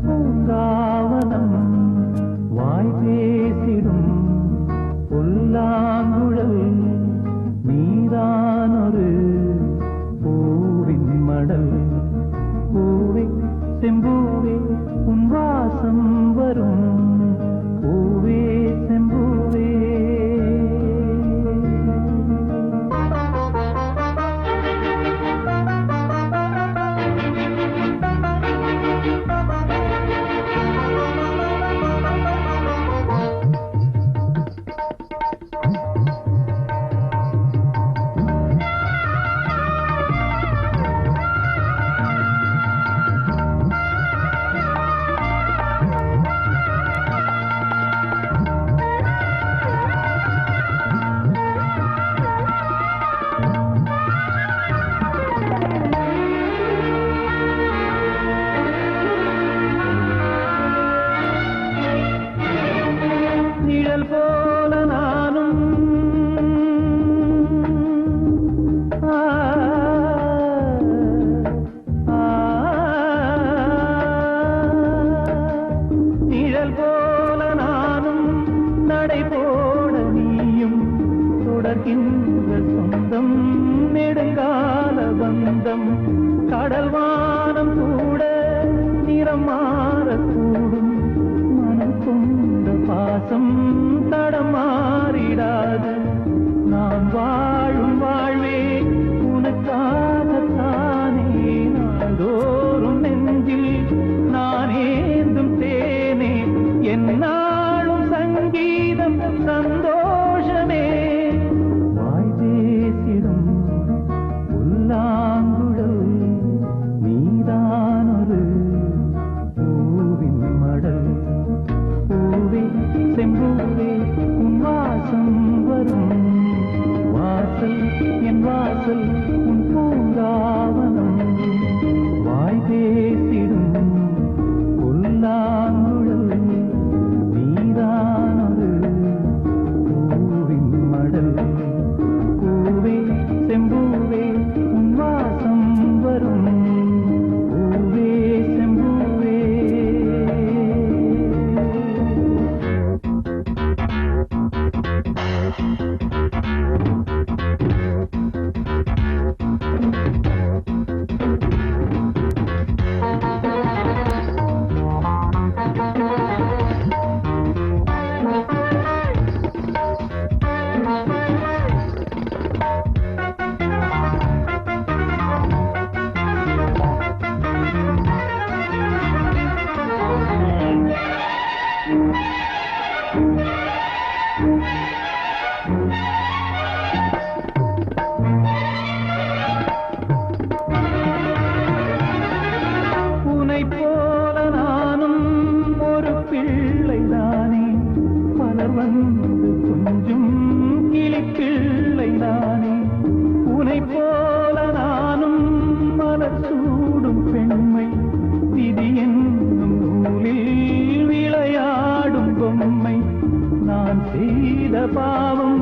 பூங்காவனம் வாய் பேசிடும் புல்லாங்குழல் நீதானொரு பூவின் மடல். பூவே செம்பூவே உன் வாசம் வரும் பூவே செம்பூவே. நிழல் போல நானும் நிழல் போல நானும் நடை போட நீயும் தொடர்கின்ற சொந்தம் நெடுங்கால பந்தம். கடல் வானம் கூட நிறம் மாறக்கூடும் மனம் கொண்ட பாசம் தடம் மாறிடாது. நான் வாழும் வாழ்வே உனக்காகத்தானே நாள்தோறும் நெஞ்சில் நான் ஏந்தும் தேனே என்னாலும் சங்கீதம் சந்தோஷமே. வாய் பேசிடும் புல்லாங்குழல் நீதானொரு பூவின் மடல். பூவே செம்பூவே உன் வாசம் வரும் வாசல் என் வாசல் உன் பூங்காவனம் வாய் பேசிடும் புல்லாங்குழல் நீதானொரு பூவின் மடல். பூவே செம்பூவே உன் வாசம் வரும் பூவே செம்பூவே. உனை போல நானும் ஒரு பிள்ளைதானே பலர் வந்து கொஞ்சம் கிளிப்பிள்ளைதானே. உனை போல நானும் மலர் சூடும் பெண்மை விதி என்னும் நூலில் விளையாடும் பொம்மை. நான் செய்த பாவம்